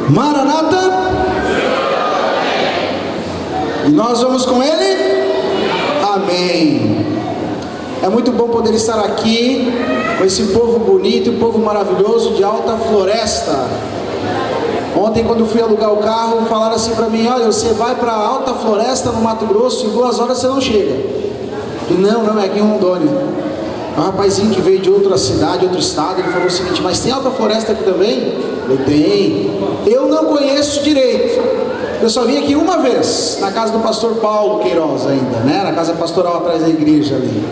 Maranata. E nós vamos com ele? Amém. É muito bom poder estar aqui com esse povo bonito, um povo maravilhoso de Alta Floresta. Ontem, quando fui alugar o carro, falaram assim para mim: olha, você vai para Alta Floresta, no Mato Grosso, em 2 horas você não chega. E não, é aqui em Rondônia. É um rapazinho que veio de outra cidade, outro estado. Ele falou o seguinte: mas tem Alta Floresta aqui também? Eu tem. Eu não conheço direito. Eu só vim aqui uma vez, na casa do pastor Paulo Queiroz ainda, né? Na casa pastoral atrás da igreja ali.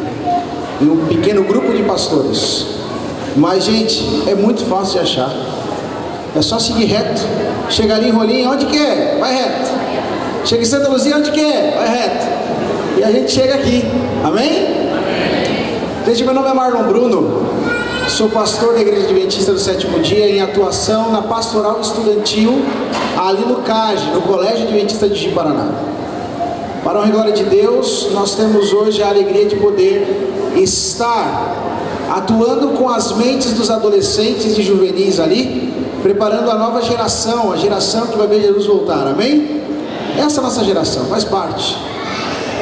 E um pequeno grupo de pastores. Mas, gente, é muito fácil de achar. É só seguir reto. Chega ali em Rolim, onde que é? Vai reto. Chega em Santa Luzia, onde que é? Vai reto. E a gente chega aqui. Amém? Gente, meu nome é Marlon Bruno. Sou pastor da Igreja Adventista do Sétimo Dia, em atuação na pastoral estudantil ali no CAGE, no Colégio Adventista de Ji-Paraná. Para a honra e glória de Deus, nós temos hoje a alegria de poder estar atuando com as mentes dos adolescentes e juvenis ali, preparando a nova geração, a geração que vai ver Jesus voltar, amém? Essa é a nossa geração, faz parte.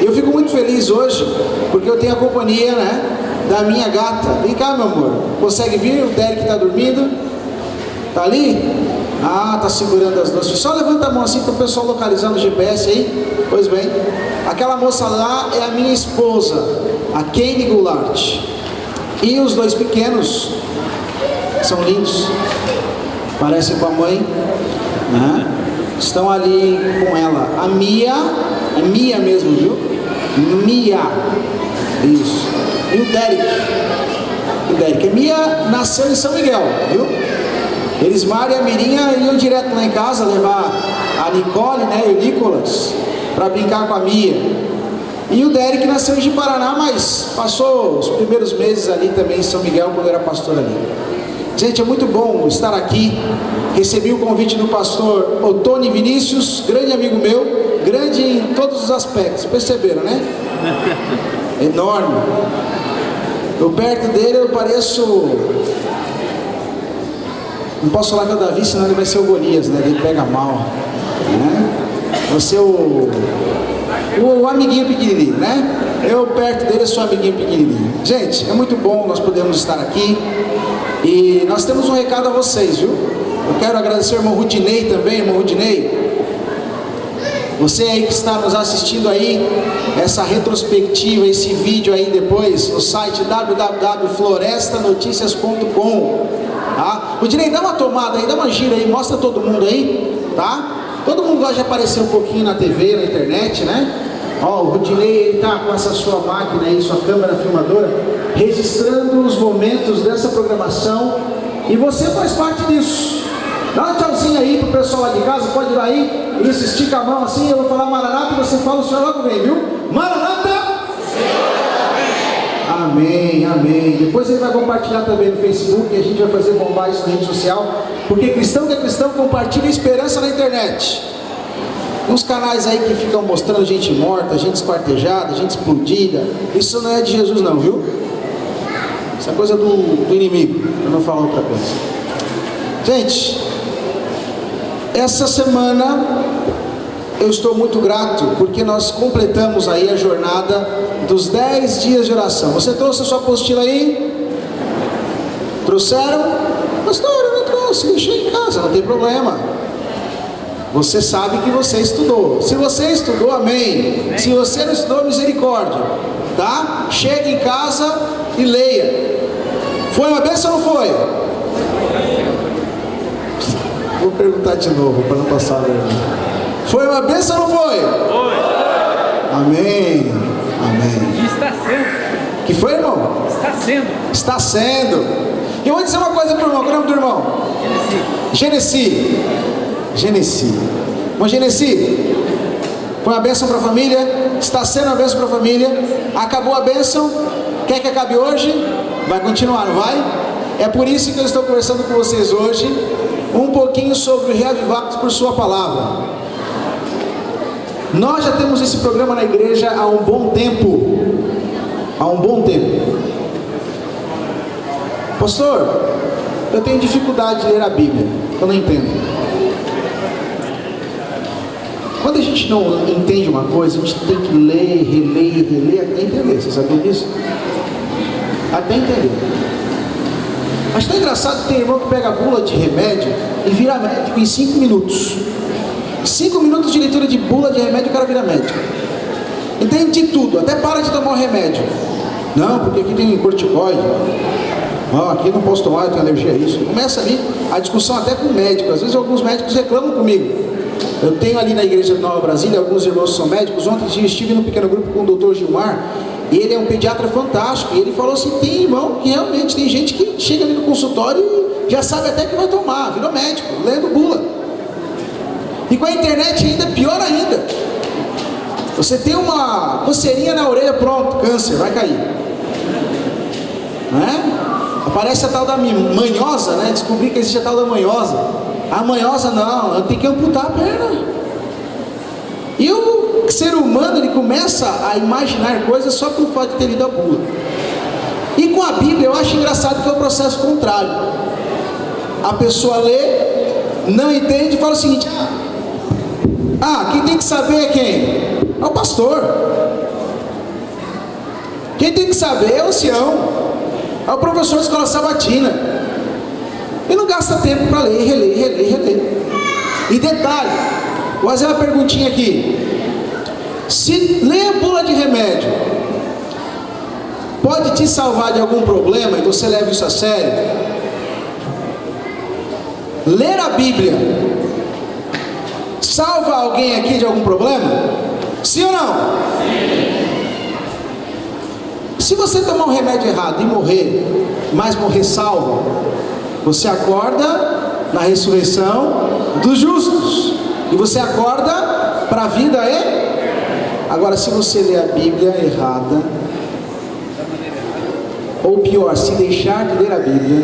Eu fico muito feliz hoje, porque eu tenho a companhia, né, da minha gata. Vem cá, meu amor, consegue vir? O Derek está dormindo, tá ali? Ah, tá segurando as duas. Só levanta a mão assim para o pessoal localizar no GPS aí. Pois bem, aquela moça lá é a minha esposa, a Kane Goulart. E os 2 pequenos são lindos, parecem com a mãe, né? Estão ali com ela. A Mia, é Mia mesmo, viu? Mia, isso. E o Derek. A Mia nasceu em São Miguel, viu? Elismar e a Mirinha iam direto lá em casa levar a Nicole, né, e o Nicolas para brincar com a Mia. E o Derek nasceu em Ji-Paraná, mas passou os primeiros meses ali também em São Miguel, quando era pastor ali. Gente, é muito bom estar aqui. Recebi o convite do pastor Otônio Vinícius, grande amigo meu, grande em todos os aspectos, perceberam, né? Enorme. Eu perto dele eu pareço... Não posso falar que é o Davi, senão ele vai ser o Golias, né? Ele pega mal, né? Você o amiguinho pequenininho, né? Eu perto dele sou amiguinho pequenininho. Gente, é muito bom nós podermos estar aqui. E nós temos um recado a vocês, viu? Eu quero agradecer ao irmão Rudinei também, irmão Rudinei. Você aí que está nos assistindo aí, essa retrospectiva, esse vídeo aí depois, no site www.florestanoticias.com, tá? Rudinei, dá uma tomada aí, dá uma gira aí, mostra todo mundo aí, tá? Todo mundo gosta de aparecer um pouquinho na TV, na internet, né? Ó, o Rudinei, ele tá com essa sua máquina aí, sua câmera filmadora, registrando os momentos dessa programação, e você faz parte disso. Dá um tchauzinho aí pro pessoal lá de casa, pode ir lá aí, isso, estica a mão assim, eu vou falar Maranata e você fala, o senhor logo vem, viu? Maranata! Amém, amém. Depois ele vai compartilhar também no Facebook, e a gente vai fazer bombar isso na rede social, porque cristão que é cristão compartilha esperança na internet. Uns canais aí que ficam mostrando gente morta, gente esquartejada, gente explodida, isso não é de Jesus não, viu? Isso é coisa do inimigo, para não falar outra coisa. Gente, essa semana eu estou muito grato, porque nós completamos aí a jornada dos 10 dias de oração. Você trouxe a sua apostila aí? Trouxeram? Pastor, eu não trouxe, deixei em casa, não tem problema. Você sabe que você estudou. Se você estudou, amém. Se você não estudou, misericórdia, tá? Chega em casa e leia. Foi uma bênção ou não foi? Vou perguntar de novo para não passar a vergonha. Foi uma bênção ou não foi? Foi. Amém. Amém. Está sendo. Que foi, irmão? Está sendo. Está sendo. E eu vou dizer uma coisa para o irmão. Qual é o nome do irmão? Genesi. Genesi. Irmão Genesi, foi uma bênção para a família. Está sendo uma bênção para a família. Acabou a bênção. Quer que acabe hoje? Vai continuar, não vai? É por isso que eu estou conversando com vocês hoje um pouquinho sobre reavivados por sua palavra. Nós já temos esse programa na igreja há um bom tempo. Há um bom tempo. Pastor, eu tenho dificuldade de ler a Bíblia. Eu não entendo. Quando a gente não entende uma coisa, a gente tem que ler, reler, até entender. Você sabia disso? Até entender. Acho tão engraçado que tem irmão que pega a bula de remédio e vira médico em 5 minutos. 5 minutos de leitura de bula de remédio, o cara vira médico. Entende de tudo, até para de tomar o remédio. Não, porque aqui tem corticoide. Aqui não posso tomar, eu tenho alergia a isso. Começa ali a discussão até com o médico. Às vezes alguns médicos reclamam comigo. Eu tenho ali na igreja de Nova Brasília alguns irmãos que são médicos. Ontem eu estive num pequeno grupo com o doutor Gilmar, e ele é um pediatra fantástico, e ele falou assim, tem irmão que realmente tem gente que chega ali no consultório e já sabe até que vai tomar, virou médico, lendo bula. E com a internet ainda, pior ainda. Você tem uma coceirinha na orelha, pronto, câncer, vai cair. Não é? Aparece a tal da manhosa, né? Descobri que existe a tal da manhosa. A manhosa não, eu tenho que amputar a perna. E o ser humano, ele começa a imaginar coisas só pelo fato de ter lido a bula. E com a Bíblia eu acho engraçado que é o processo contrário. A pessoa lê, não entende e fala o seguinte: quem tem que saber é quem? É o pastor. Quem tem que saber é o ancião, é o professor de escola sabatina. E não gasta tempo para ler, reler. E detalhe, vou fazer uma perguntinha aqui. Se ler a bula de remédio pode te salvar de algum problema e você leva isso a sério, ler a Bíblia salva alguém aqui de algum problema? Sim ou não? Sim. Se você tomar um remédio errado e morrer, mas morrer salvo, você acorda na ressurreição dos justos, e você acorda para a vida Agora, se você ler a Bíblia errada, ou pior, se deixar de ler a Bíblia,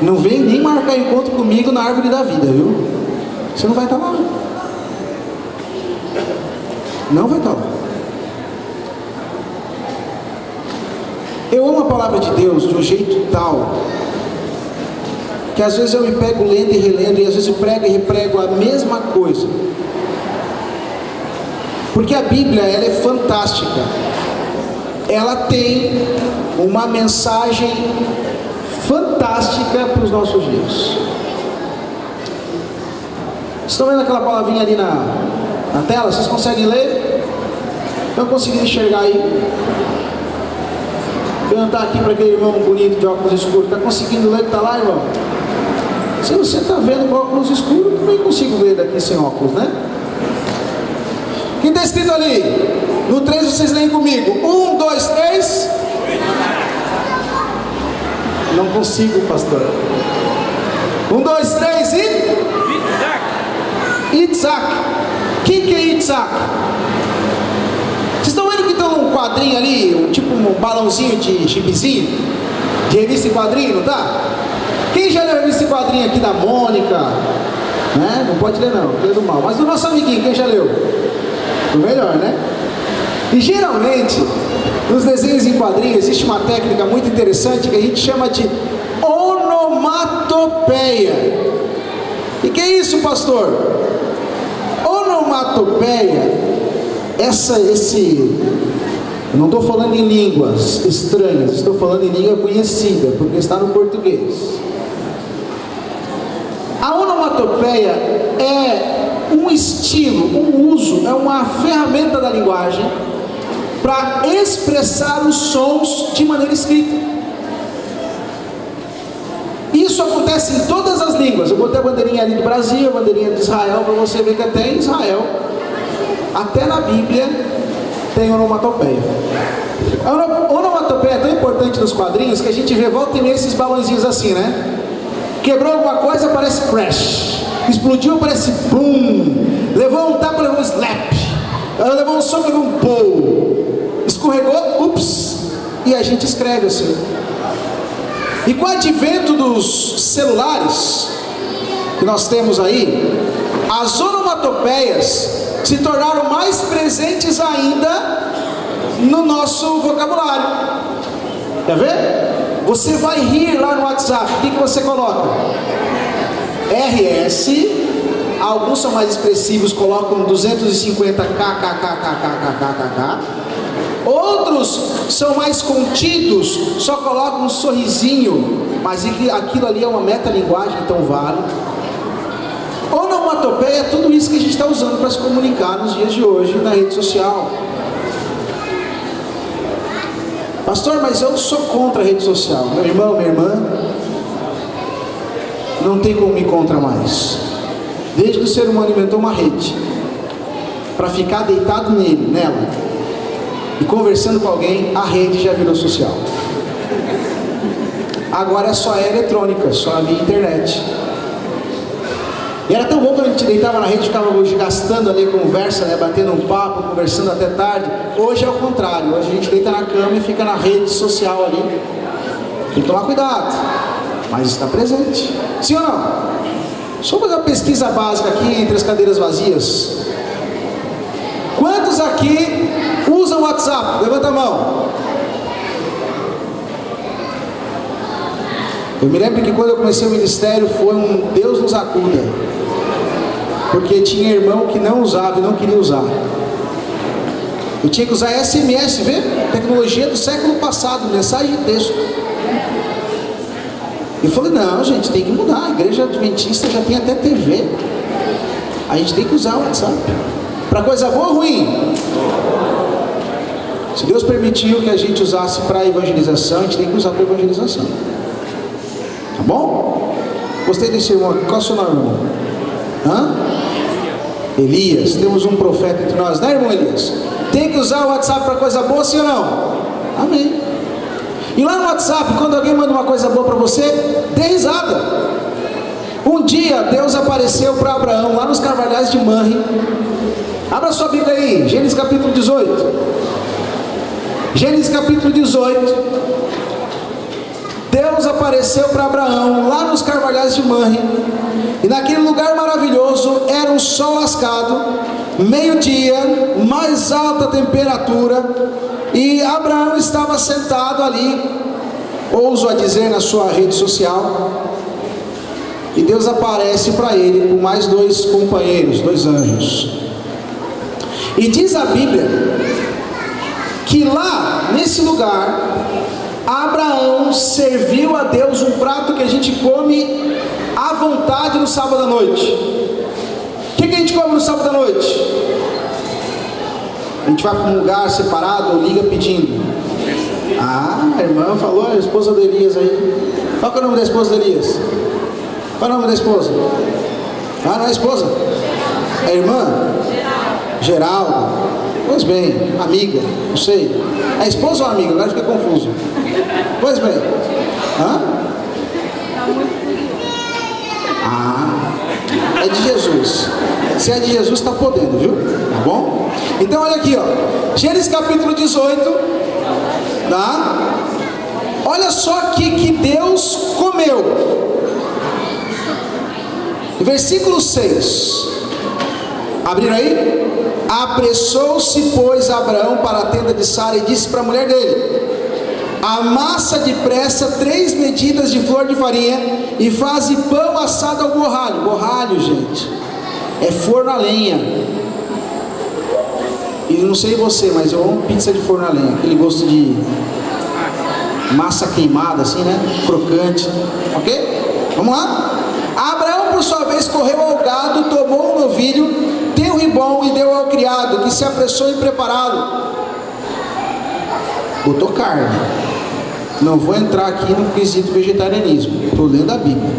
não vem nem marcar encontro comigo na árvore da vida, viu? Você não vai estar lá. Não vai estar lá. Eu amo a palavra de Deus de um jeito tal que às vezes eu me pego lendo e relendo, e às vezes eu prego e reprego a mesma coisa, porque a Bíblia, ela é fantástica. Ela tem uma mensagem fantástica para os nossos dias. Vocês estão vendo aquela palavrinha ali na tela? Vocês conseguem ler? Estão conseguindo enxergar aí? Vou perguntar aqui para aquele irmão bonito de óculos escuros: está conseguindo ler o que está lá, irmão? Se você está vendo com óculos escuros, eu também consigo ver daqui sem óculos, né? Quem está escrito ali? No 3 vocês leem comigo. 1, 2, 3. Não consigo, pastor. 1, 2, 3 e... Itzhak. Quem que é Itzhak? Vocês estão vendo que tem um quadrinho ali, tipo um balãozinho de gibizinho, de revista em quadrinho, não tá? Quem já leu a revista em quadrinho aqui da Mônica? Né? Não pode ler não, lê do mal. Mas do nosso amiguinho, quem já leu? O melhor, né? E geralmente, nos desenhos em quadrinhos, existe uma técnica muito interessante que a gente chama de onomatopeia. E que é isso, pastor? Onomatopeia, eu não estou falando em línguas estranhas, estou falando em língua conhecida, porque está no português. A onomatopeia é um estilo, um uso, é uma ferramenta da linguagem para expressar os sons de maneira escrita. Isso acontece em todas as línguas. Eu botei a bandeirinha ali do Brasil, a bandeirinha de Israel, para você ver que até em Israel, até na Bíblia, tem onomatopeia. A onomatopeia é tão importante nos quadrinhos que a gente vê volta e meia esses balãozinhos assim, né? Quebrou alguma coisa, parece crash. Explodiu, parece boom. Levou um tapa, levou um slap. Levou um soco, levou um pull. Escorregou, ups. E a gente escreve assim. E com o advento dos celulares que nós temos aí, as onomatopeias se tornaram mais presentes ainda no nosso vocabulário. Quer ver? Você vai rir lá no WhatsApp, o que você coloca? RS, alguns são mais expressivos, colocam 250 kkkkkkkk. Outros são mais contidos, só colocam um sorrisinho, mas aquilo ali é uma metalinguagem, então vale. Onomatopeia é tudo isso que a gente está usando para se comunicar nos dias de hoje na rede social. Pastor, mas eu sou contra a rede social. Meu irmão, minha irmã, não tem como ir contra mais. Desde que o ser humano inventou uma rede para ficar deitado nela e conversando com alguém, a rede já virou social. Agora é só eletrônica, só via internet. E era tão bom quando a gente deitava na rede, ficava gastando ali conversa, né, batendo um papo, conversando até tarde. Hoje é o contrário, hoje a gente deita na cama e fica na rede social ali. Tem que tomar cuidado, mas está presente. Sim ou não? Só fazer uma pesquisa básica aqui entre as cadeiras vazias. Quantos aqui usam o WhatsApp? Levanta a mão. Eu me lembro que quando eu comecei o ministério foi um Deus nos acuda, porque tinha irmão que não usava e não queria usar. Eu tinha que usar SMS, vê? Tecnologia do século passado, mensagem de texto. Eu falei, não gente, tem que mudar, a igreja adventista já tem até TV. A gente tem que usar o WhatsApp. Para coisa boa ou ruim? Se Deus permitiu que a gente usasse para evangelização, a gente tem que usar para evangelização. Tá bom? Gostei desse irmão aqui. Qual é o seu nome, irmão? Elias. Temos um profeta entre nós, né, irmão Elias? Tem que usar o WhatsApp para coisa boa, sim ou não? Amém. E lá no WhatsApp, quando alguém manda uma coisa boa para você, dê risada. Um dia Deus apareceu para Abraão lá nos Carvalhais de Manre. Abra sua Bíblia aí, Gênesis capítulo 18. Gênesis capítulo 18. Deus apareceu para Abraão lá nos Carvalhais de Manre, e naquele lugar maravilhoso era um sol lascado, meio-dia, mais alta temperatura, e Abraão estava sentado ali, ouso a dizer, na sua rede social, e Deus aparece para ele com mais dois companheiros, dois anjos. E diz a Bíblia que lá nesse lugar Abraão serviu a Deus um prato que a gente come à vontade no sábado à noite. O que a gente come no sábado à noite? A gente vai para um lugar separado ou liga pedindo. A irmã falou, a esposa do Elias aí. Qual que é o nome da esposa do Elias? Qual é o nome da esposa? Não é a esposa? É a irmã? Geraldo. Pois bem, amiga, não sei. É esposa ou amiga? Agora fiquei confuso. Pois bem. É de Jesus. Se é de Jesus, está podendo, viu? Tá bom? Então olha aqui, ó. Gênesis capítulo 18. Tá? Olha só aqui que Deus comeu. Versículo 6. Abriram aí? Apressou-se, pois, Abraão para a tenda de Sara e disse para a mulher dele: amassa depressa 3 medidas de flor de farinha e faze pão assado ao borralho. Borralho, gente, é forno a lenha. E não sei você, mas eu amo pizza de forno a lenha. Aquele gosto de massa queimada assim, né? Crocante. Ok? Vamos lá? Abraão, por sua vez, correu ao gado, tomou um novilho, deu o ribom e deu ao criado, que se apressou em prepará-lo. Botou carne. Não vou entrar aqui no quesito vegetarianismo, estou lendo a Bíblia,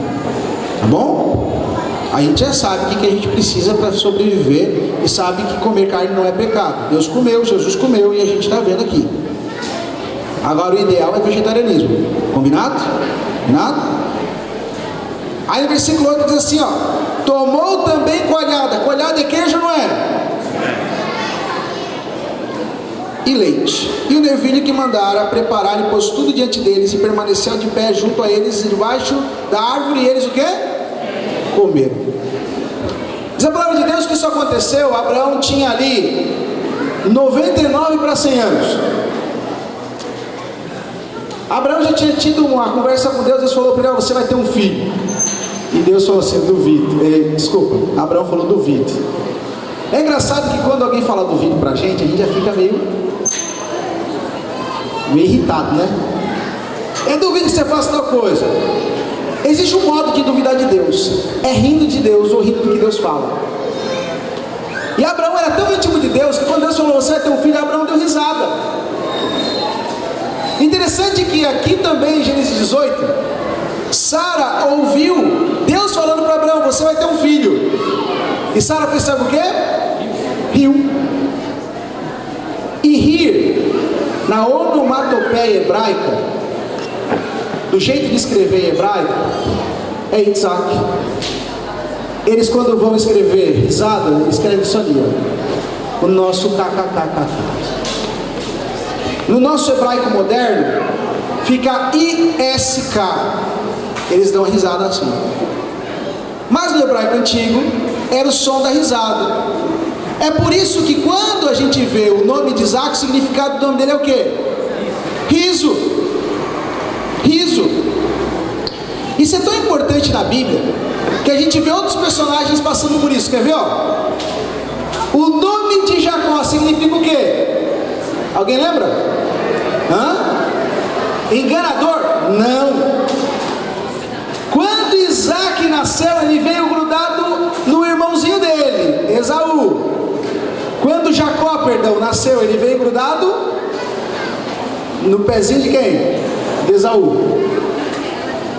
tá bom? A gente já sabe o que a gente precisa para sobreviver e sabe que comer carne não é pecado. Deus comeu, Jesus comeu e a gente está vendo aqui. Agora o ideal é vegetarianismo, combinado? Combinado? Aí no versículo 8 diz assim, ó: tomou também coalhada. Coalhada é queijo, não é? E leite, e o novilho que mandara preparar, e pôs tudo diante deles, e permaneceu de pé junto a eles, debaixo da árvore, e eles o quê? Comeram. Diz a palavra de Deus que isso aconteceu. Abraão tinha ali 99 para 100 anos. Abraão já tinha tido uma conversa com Deus. Deus falou para ele: você vai ter um filho. E Deus falou assim: duvido. Desculpa, Abraão falou: duvido. É engraçado que quando alguém fala duvido pra gente, a gente já fica meio irritado, né? Eu duvido que você faça tal coisa. Existe um modo de duvidar de Deus: é rindo de Deus ou rindo do que Deus fala. E Abraão era tão íntimo de Deus que quando Deus falou: você vai ter um filho, Abraão deu risada. Interessante que aqui também em Gênesis 18, Sara ouviu Deus falando para Abraão: você vai ter um filho. E Sara fez, sabe o quê? Riu. E rir, na onomatopeia hebraica, do jeito de escrever em hebraico, é Yitzhak. Eles, quando vão escrever risada, escrevem isso ali, ó. O nosso kkkk. No nosso hebraico moderno fica ISK. Eles dão a risada assim. Mas no hebraico antigo era o som da risada. É por isso que quando a gente vê o nome de Isaac, o significado do nome dele é o quê? Riso. Riso. Isso é tão importante na Bíblia que a gente vê outros personagens passando por isso. Quer ver, ó? O nome de Jacó significa o quê? Alguém lembra? Enganador? Não. Quando Isaac nasceu, ele veio grudado no irmãozinho dele, Esaú. Quando Jacó, nasceu, ele veio grudado no pezinho de quem? De Esaú.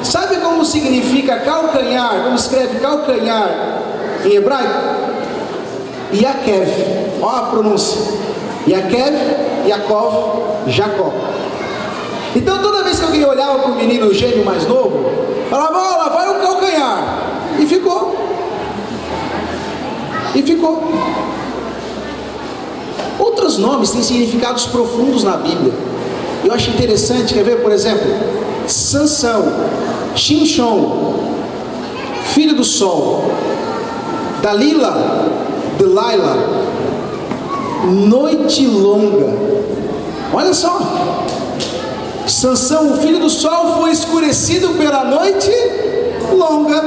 Sabe como significa calcanhar? Como escreve calcanhar em hebraico? Yakev. Olha a pronúncia. Yakev, Yaakov, Jacó. Então toda vez que alguém olhava para o menino gêmeo mais novo, falava: ó, lá vai o calcanhar. E ficou. Outros nomes têm significados profundos na Bíblia. Eu acho interessante, quer ver, por exemplo, Sansão, Shimshon, filho do sol, Dalila, noite longa. Olha só, Sansão, o filho do sol, foi escurecido pela noite longa.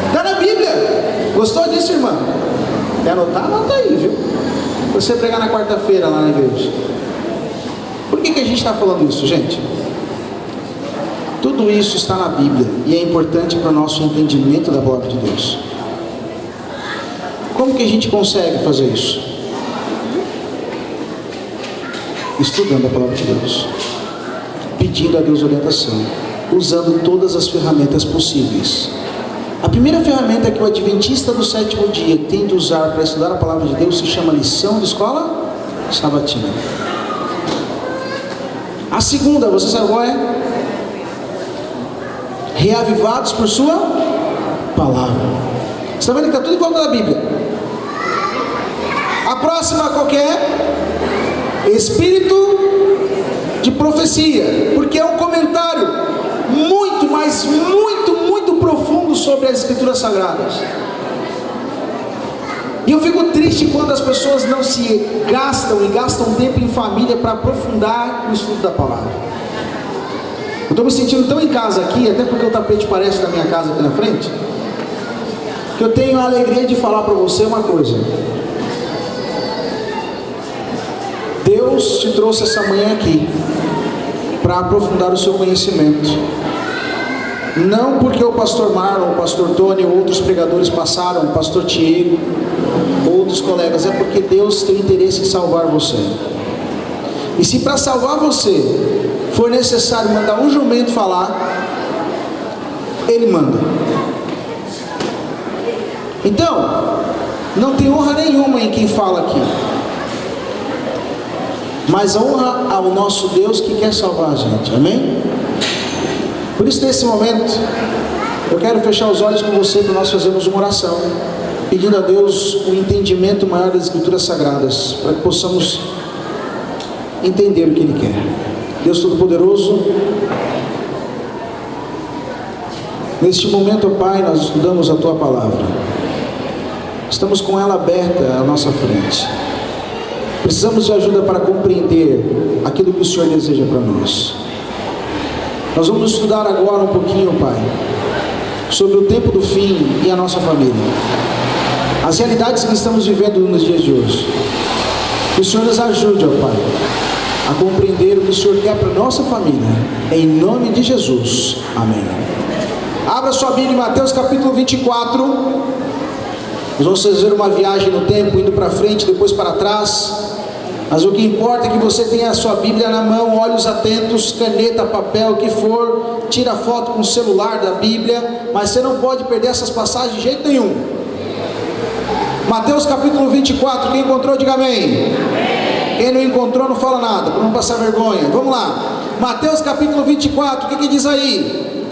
Está na Bíblia. Gostou disso, irmã? Quer anotar? Anota aí, viu? Você pregar na quarta-feira lá na igreja. Por que a gente está falando isso, gente? Tudo isso está na Bíblia e é importante para o nosso entendimento da palavra de Deus. Como que a gente consegue fazer isso? Estudando a palavra de Deus, pedindo a Deus orientação, usando todas as ferramentas possíveis. A primeira ferramenta que o adventista do sétimo dia tem de usar para estudar a palavra de Deus se chama lição de escola sabatina. A segunda, você sabe qual é? Reavivados por sua palavra. Você está vendo que está tudo em volta da Bíblia. A próxima qual que é? Espírito de profecia, porque é um comentário muito, mas muito profundo sobre as Escrituras Sagradas. E eu fico triste quando as pessoas não se gastam tempo em família para aprofundar no estudo da palavra. Eu estou me sentindo tão em casa aqui, até porque o tapete parece da minha casa aqui na frente, que eu tenho a alegria de falar para você uma coisa. Deus te trouxe essa manhã aqui para aprofundar o seu conhecimento. Não porque o pastor Marlon, o pastor Tony, outros pregadores passaram, o pastor Tiago, outros colegas, é porque Deus tem interesse em salvar você. E se para salvar você for necessário mandar um jumento falar, Ele manda. Então, não tem honra nenhuma em quem fala aqui, mas honra ao nosso Deus que quer salvar a gente, amém? Por isso, nesse momento, eu quero fechar os olhos com você para nós fazermos uma oração, pedindo a Deus um entendimento maior das Escrituras Sagradas, para que possamos entender o que Ele quer. Deus Todo-Poderoso, neste momento, Pai, nós estudamos a Tua Palavra, estamos com ela aberta à nossa frente, precisamos de ajuda para compreender aquilo que o Senhor deseja para nós. Nós vamos estudar agora um pouquinho, Pai, sobre o tempo do fim e a nossa família. As realidades que estamos vivendo nos dias de hoje. Que o Senhor nos ajude, ó Pai, a compreender o que o Senhor quer para a nossa família. Em nome de Jesus. Amém. Abra sua Bíblia em Mateus capítulo 24. Nós vamos fazer uma viagem no tempo, indo para frente, depois para trás. Mas o que importa é que você tenha a sua Bíblia na mão, olhos atentos, caneta, papel, o que for. Tira foto com o celular da Bíblia. Mas você não pode perder essas passagens de jeito nenhum. Mateus capítulo 24, quem encontrou, diga amém. Quem não encontrou, não fala nada, para não passar vergonha. Vamos lá. Mateus capítulo 24, o que diz aí?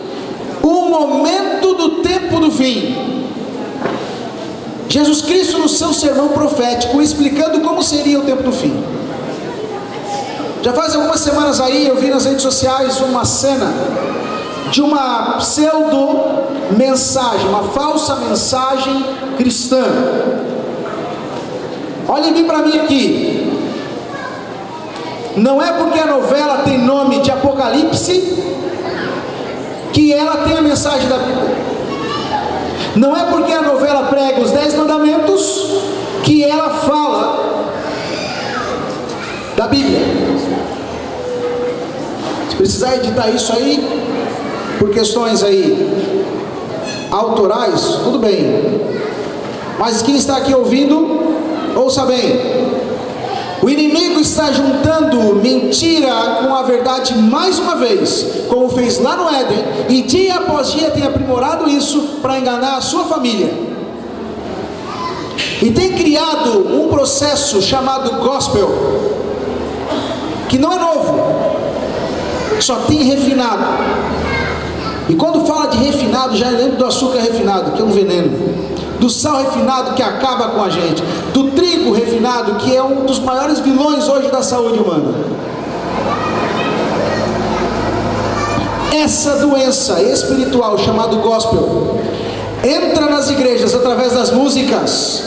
O momento do tempo do fim. Jesus Cristo, no seu sermão profético, explicando como seria o tempo do fim. Já faz algumas semanas aí, eu vi nas redes sociais uma cena de uma pseudo-mensagem, uma falsa mensagem cristã. Olhem bem para mim aqui. Não é porque a novela tem nome de Apocalipse que ela tem a mensagem da Bíblia. Não é porque a novela prega os 10 mandamentos que ela fala da Bíblia. Se precisar editar isso aí por questões aí autorais, tudo bem. Mas quem está aqui ouvindo, ouça bem. O inimigo está juntando mentira com a verdade mais uma vez, como fez lá no Éden, e dia após dia tem aprimorado isso para enganar a sua família. E tem criado um processo chamado gospel, que não é novo, só tem refinado. E quando fala de refinado, já lembro do açúcar refinado, que é um veneno. Do sal refinado, que acaba com a gente. Do trigo refinado, que é um dos maiores vilões hoje da saúde humana. Essa doença espiritual chamada gospel entra nas igrejas através das músicas,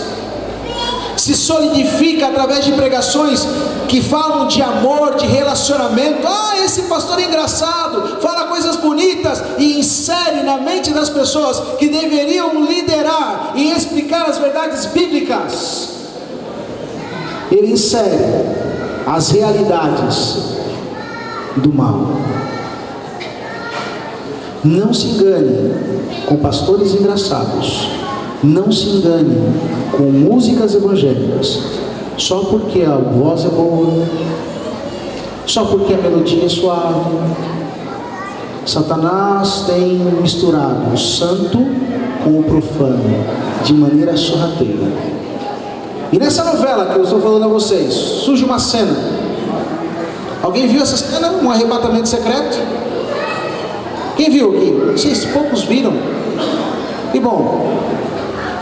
se solidifica através de pregações que falam de amor, de relacionamento. Esse pastor é engraçado, fala coisas bonitas, e insere na mente das pessoas que deveriam liderar e explicar as verdades bíblicas. Ele insere as realidades do mal. Não se engane com pastores engraçados. Não se engane com músicas evangélicas, só porque a voz é boa, só porque a melodia é suave. Satanás tem misturado o santo com o profano de maneira sorrateira. E nessa novela que eu estou falando a vocês, surge uma cena. Alguém viu essa cena? Um arrebatamento secreto? Quem viu aqui? Vocês poucos viram? Que bom.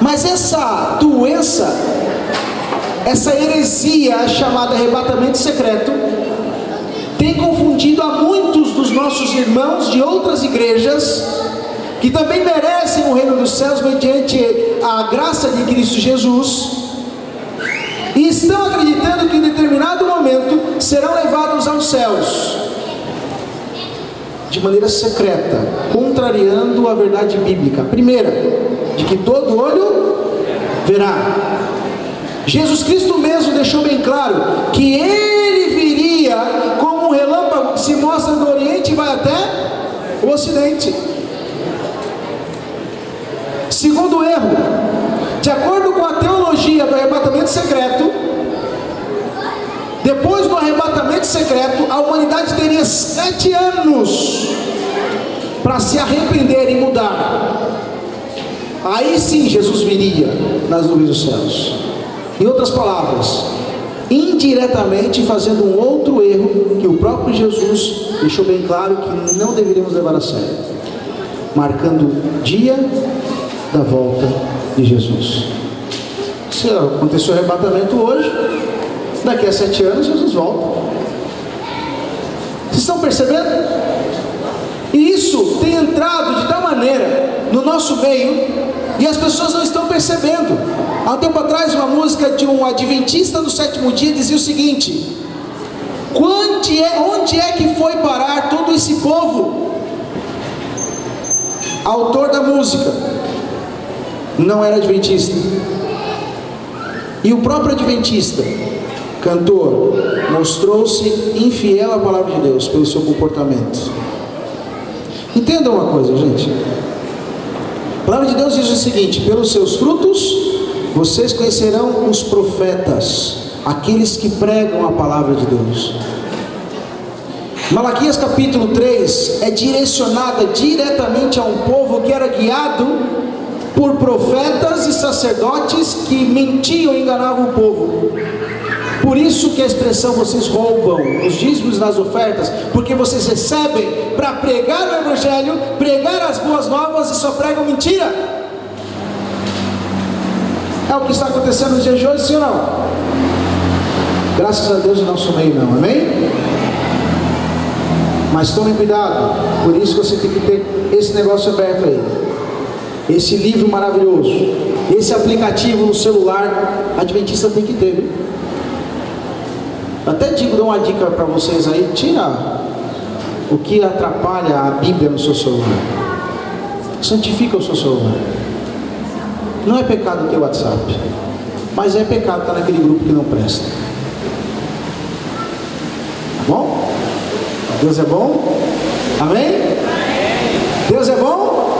Mas essa doença, essa heresia chamada arrebatamento secreto, tem confundido a muitos dos nossos irmãos de outras igrejas, que também merecem o reino dos céus mediante a graça de Cristo Jesus, e estão acreditando que em determinado momento serão levados aos céus, de maneira secreta, contrariando a verdade bíblica. Primeira, de que todo olho verá. Jesus Cristo mesmo deixou bem claro que Ele viria como um relâmpago que se mostra do Oriente e vai até o Ocidente. Segundo erro, de acordo com a teologia do arrebatamento secreto, depois do arrebatamento secreto, a humanidade teria 7 anos para se arrepender e mudar. Aí sim Jesus viria nas nuvens dos céus. Em outras palavras, indiretamente fazendo um outro erro que o próprio Jesus deixou bem claro que não deveríamos levar a sério, marcando o dia da volta de Jesus. Se aconteceu o arrebatamento hoje, daqui a 7 anos Jesus volta. Vocês estão percebendo? E isso tem entrado de tal maneira no nosso meio, e as pessoas não estão percebendo. Há um tempo atrás, uma música de um adventista do 7º dia dizia o seguinte: onde é que foi parar todo esse povo autor da música, não era adventista. E o próprio adventista, cantor, mostrou-se infiel à palavra de Deus pelo seu comportamento. Entendam uma coisa, gente. A palavra de Deus diz o seguinte: pelos seus frutos vocês conhecerão os profetas, aqueles que pregam a palavra de Deus. Malaquias capítulo 3 é direcionada diretamente a um povo que era guiado por profetas e sacerdotes que mentiam e enganavam o povo. Por isso que a expressão vocês roubam os dízimos das ofertas, porque vocês recebem para pregar o evangelho, pregar as boas novas e só pregam mentira. É o que está acontecendo nos dias de hoje, sim ou não? Graças a Deus, em nosso meio não, amém? Mas tomem cuidado, por isso você tem que ter esse negócio aberto aí, esse livro maravilhoso, esse aplicativo no celular, adventista tem que ter, viu? Até dou uma dica para vocês aí: tira o que atrapalha a Bíblia no seu celular, santifica o seu celular. Não é pecado ter WhatsApp, mas é pecado estar naquele grupo que não presta. Tá bom? Deus é bom? Amém? Deus é bom?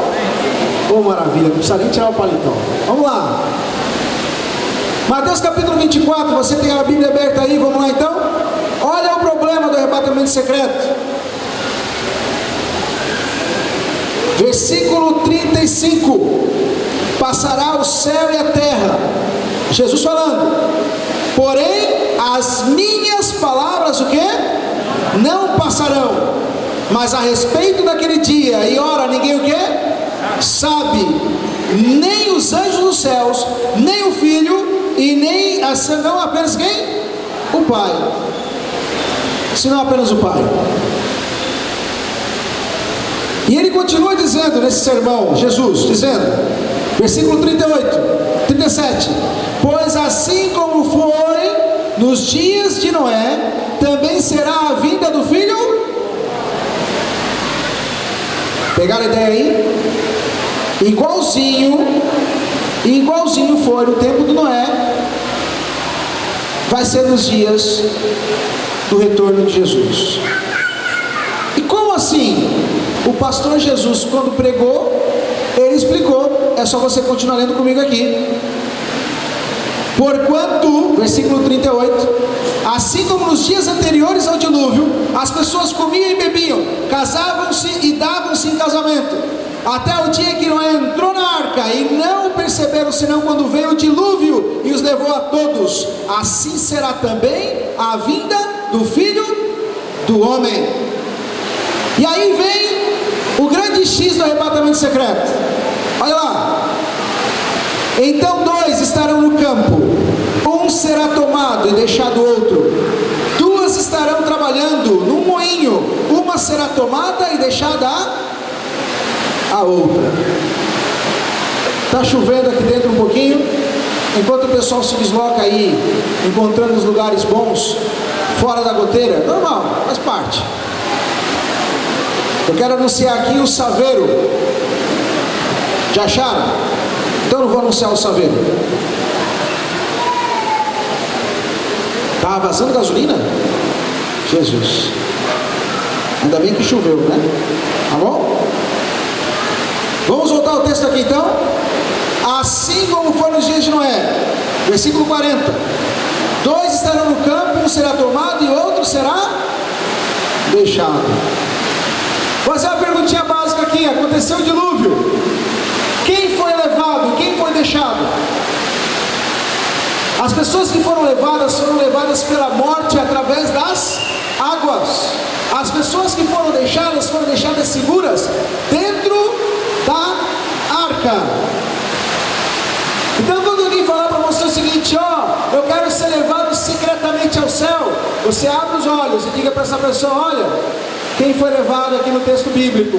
Oh, maravilha, não precisa nem tirar o paletó. Vamos lá. Mateus capítulo 24, você tem a Bíblia aberta aí, vamos lá então? Olha o problema do arrebatamento secreto. Versículo 35. Passará o céu e a terra. Jesus falando. Porém, as minhas palavras, o quê? Não passarão. Mas a respeito daquele dia e hora, ninguém o quê? Sabe. Nem os anjos dos céus, nem o Filho, e nem não apenas quem? O Pai. Se não apenas o Pai. E ele continua dizendo nesse sermão, Jesus dizendo, versículo 38, 37: pois assim como foi nos dias de Noé, também será a vinda do Filho. Pegaram a ideia aí? Igualzinho foi no tempo do Noé, vai ser nos dias do retorno de Jesus. E como assim? O pastor Jesus, quando pregou, ele explicou. É só você continuar lendo comigo aqui. Porquanto, versículo 38, assim como nos dias anteriores ao dilúvio, as pessoas comiam e bebiam, casavam-se e davam-se em casamento, até o dia que Noé entrou na arca, e não o perceberam senão quando veio o dilúvio e os levou a todos, assim será também a vinda do Filho do Homem. E aí vem o grande X do arrebatamento secreto. Olha lá. Então 2 estarão no campo, um será tomado e deixado outro. 2 estarão trabalhando num moinho, uma será tomada e deixada a outra. Está chovendo aqui dentro um pouquinho. Enquanto o pessoal se desloca aí, encontrando os lugares bons, fora da goteira, normal, faz parte. Eu quero anunciar aqui o Saveiro. Já acharam? Então eu não vou anunciar o Saveiro. Estava vazando gasolina? Jesus. Ainda bem que choveu, né? Tá bom? Vamos voltar ao texto aqui então. Assim como foi nos dias de Noé. Versículo 40. 2 estarão no campo, um será tomado e outro será deixado. Vou fazer uma perguntinha básica aqui. Aconteceu o dilúvio. Quem foi levado? Quem foi deixado? As pessoas que foram levadas pela morte através das águas. As pessoas que foram deixadas seguras dentro da arca. Então quando alguém falar para você o seguinte: ó, eu quero ser levado secretamente ao céu, você abre os olhos e diga para essa pessoa: olha, quem foi levado aqui no texto bíblico,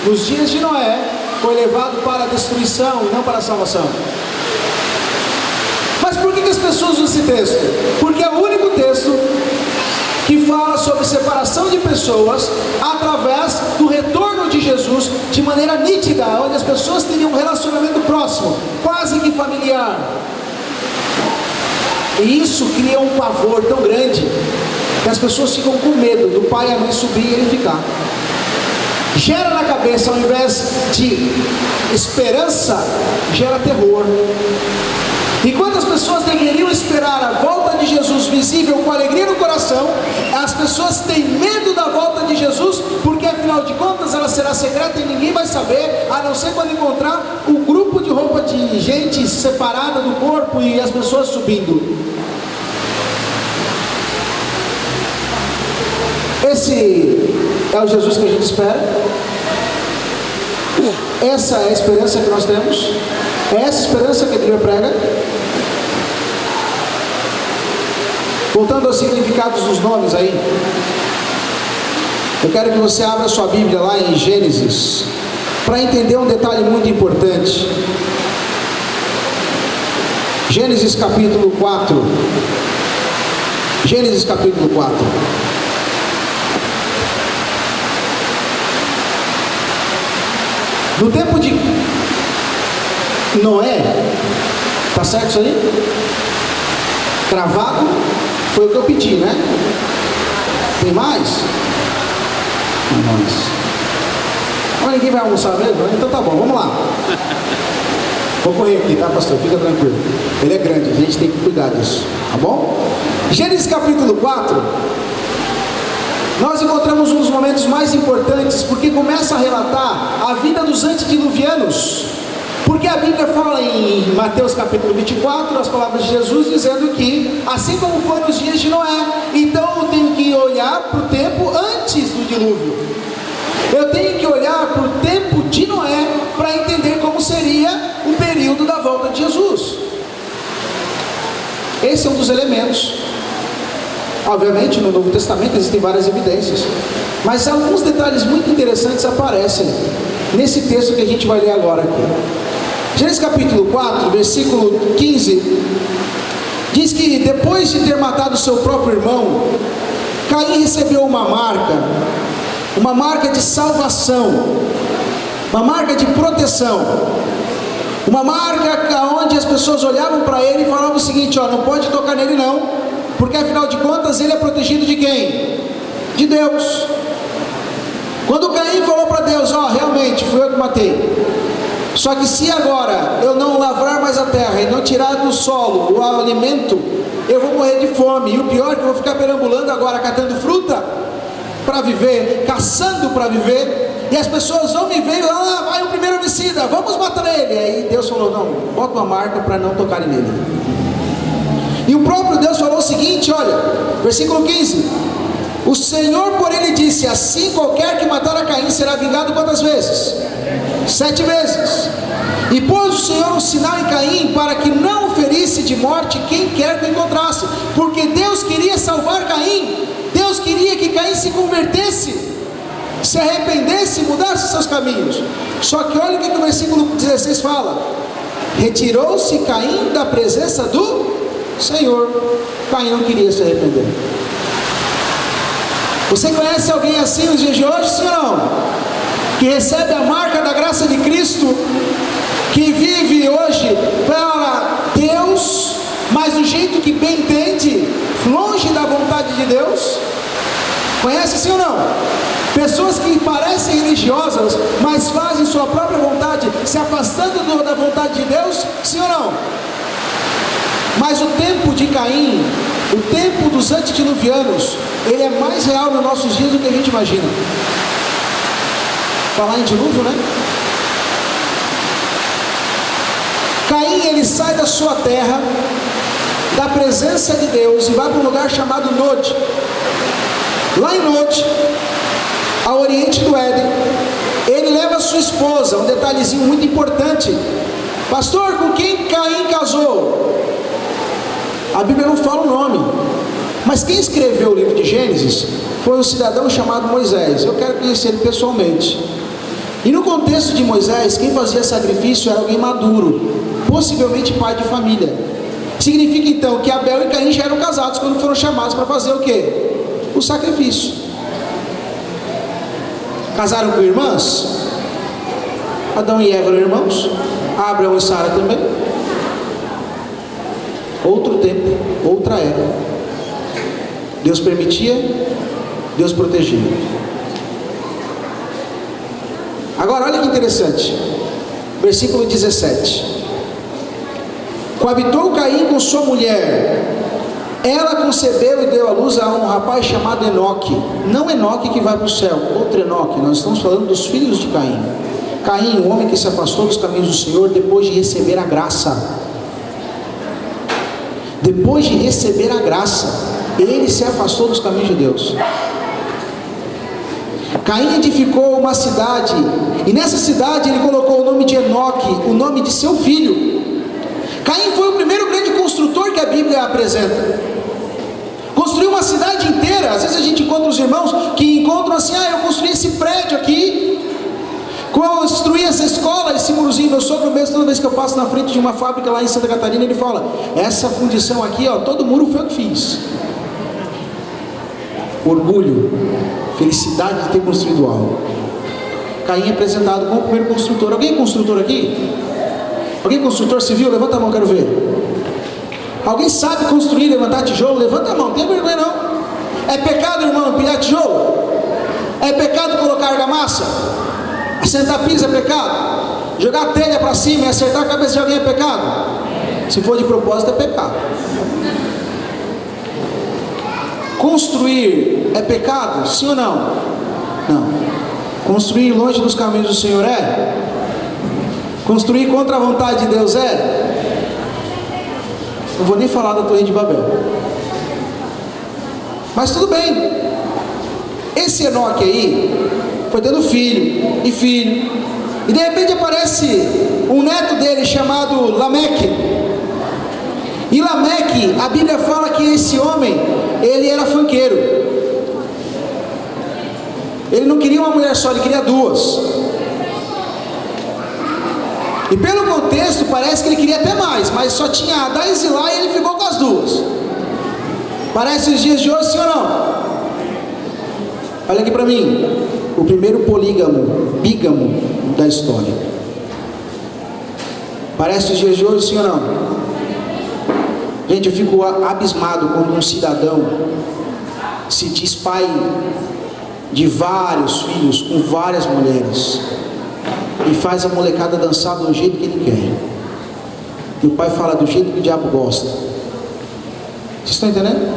nos dias de Noé, foi levado para a destruição e não para a salvação. Mas por que as pessoas usam esse texto? Porque é o único texto que fala sobre separação de pessoas através do retorno de Jesus de maneira nítida, onde as pessoas teriam um relacionamento próximo, quase que familiar. E isso cria um pavor tão grande que as pessoas ficam com medo do pai e a mãe subir e ele ficar. Gera na cabeça, ao invés de esperança, gera terror. Enquanto as pessoas deveriam esperar a volta de Jesus visível com alegria no coração, as pessoas têm medo da volta de Jesus, porque afinal de contas ela será secreta e ninguém vai saber, a não ser quando encontrar um grupo de roupa de gente separada do corpo e as pessoas subindo. Esse é o Jesus que a gente espera. Essa é a esperança que nós temos. É essa esperança que a Bíblia prega. Voltando aos significados dos nomes aí, eu quero que você abra sua Bíblia lá em Gênesis, para entender um detalhe muito importante. Gênesis capítulo 4. Gênesis capítulo 4. No tempo de Noé, tá certo isso aí? Cravado, foi o que eu pedi, né? Tem mais? Mas ninguém vai almoçar mesmo? Então tá bom, vamos lá. Vou correr aqui, tá, pastor? Fica tranquilo. Ele é grande, a gente tem que cuidar disso, tá bom? Gênesis capítulo 4. Nós encontramos um dos momentos mais importantes, porque começa a relatar a vida dos antediluvianos. Porque a Bíblia fala em Mateus capítulo 24, as palavras de Jesus, dizendo que, assim como foi nos dias de Noé, então eu tenho que olhar para o tempo antes do dilúvio. Eu tenho que olhar para o tempo de Noé, para entender como seria o período da volta de Jesus. Esse é um dos elementos. Obviamente no Novo Testamento existem várias evidências, mas alguns detalhes muito interessantes aparecem nesse texto que a gente vai ler agora aqui. Gênesis capítulo 4, versículo 15, diz que depois de ter matado seu próprio irmão, Caim recebeu uma marca de salvação, uma marca de proteção, uma marca onde as pessoas olhavam para ele e falavam o seguinte: ó, não pode tocar nele não, porque afinal de contas ele é protegido de quem? De Deus. Quando Caim falou para Deus: ó, realmente fui eu que matei, só que se agora eu não lavrar mais a terra e não tirar do solo o alimento, eu vou morrer de fome, e o pior é que eu vou ficar perambulando agora, catando fruta para viver, caçando para viver, e as pessoas vão me ver: ah, vai o primeiro homicida, vamos matar ele. Aí Deus falou: não, bota uma marca para não tocarem nele. E o próprio Deus falou o seguinte, olha, versículo 15: o Senhor, porém, lhe disse: assim qualquer que matar a Caim será vingado quantas vezes? 7 vezes. E pôs o Senhor um sinal em Caim, para que não ferisse de morte quem quer que o encontrasse, porque Deus queria salvar Caim. Deus queria que Caim se convertesse, se arrependesse, mudasse seus caminhos. Só que olha o que o versículo 16 fala: retirou-se Caim da presença do Senhor. Caim não queria se arrepender. Você conhece alguém assim nos dias de hoje, sim ou não? Que recebe a marca da graça de Cristo, que vive hoje para Deus, mas do jeito que bem entende, longe da vontade de Deus? Conhece, sim ou não? Pessoas que parecem religiosas, mas fazem sua própria vontade, se afastando da vontade de Deus, sim ou não? Mas o tempo de Caim, o tempo dos antediluvianos, ele é mais real nos nossos dias do que a gente imagina. Falar em dilúvio, né? Caim, ele sai da sua terra, da presença de Deus, e vai para um lugar chamado Nod. Lá em Nod, ao oriente do Éden, ele leva sua esposa. Um detalhezinho muito importante: pastor, com quem Caim casou? A Bíblia não fala o nome, mas quem escreveu o livro de Gênesis foi um cidadão chamado Moisés. Eu quero conhecer ele pessoalmente. E no contexto de Moisés, quem fazia sacrifício era alguém maduro, possivelmente pai de família. Significa então que Abel e Caim já eram casados quando foram chamados para fazer o quê? O sacrifício. Casaram com irmãs? Adão e Eva eram irmãos, Abraão e Sara também. Outro tempo, outra era. Deus permitia, Deus protegia. Agora olha que interessante, versículo 17: coabitou Caim com sua mulher, ela concebeu e deu à luz a um rapaz chamado Enoque. Não Enoque que vai para o céu, outro Enoque. Nós estamos falando dos filhos de Caim. Caim, o homem que se afastou dos caminhos do Senhor depois de receber a graça. Depois de receber a graça, ele se afastou dos caminhos de Deus. Caim edificou uma cidade, e nessa cidade ele colocou o nome de Enoque, o nome de seu filho. Caim foi o primeiro grande construtor que a Bíblia apresenta. Construiu uma cidade inteira. Às vezes a gente encontra os irmãos que encontram assim: eu construí esse prédio aqui, construí essa escola, esse murozinho. Meu sogro mesmo, toda vez que eu passo na frente de uma fábrica lá em Santa Catarina, ele fala: essa fundição aqui, todo muro foi eu que fiz. Orgulho, felicidade de ter construído algo. Caim é apresentado como o primeiro construtor. Alguém é construtor aqui? Alguém é construtor civil? Levanta a mão, quero ver. Alguém sabe construir, levantar tijolo? Levanta a mão, não tem vergonha não. É pecado, irmão, empilhar tijolo? É pecado colocar argamassa? Assentar piso é pecado? Jogar telha para cima e acertar a cabeça de alguém é pecado? Se for de propósito, é pecado. Construir é pecado? Sim ou não? Não. Construir longe dos caminhos do Senhor é? Construir contra a vontade de Deus é? Não vou nem falar da Torre de Babel. Mas tudo bem. Esse Enoque aí foi tendo filho e filho, e de repente aparece um neto dele chamado Lameque. E Lameque, a Bíblia fala que esse homem, ele era funkeiro. Ele não queria uma mulher só, ele queria duas. E pelo contexto parece que ele queria até mais, mas só tinha Adá e Zilá e ele ficou com as duas. Parece os dias de hoje, sim ou não? Olha aqui para mim, o primeiro bígamo da história. Parece os dias de hoje, sim ou não? Gente, eu fico abismado quando um cidadão se diz pai de vários filhos, com várias mulheres, e faz a molecada dançar do jeito que ele quer. E o pai fala do jeito que o diabo gosta. Vocês estão entendendo?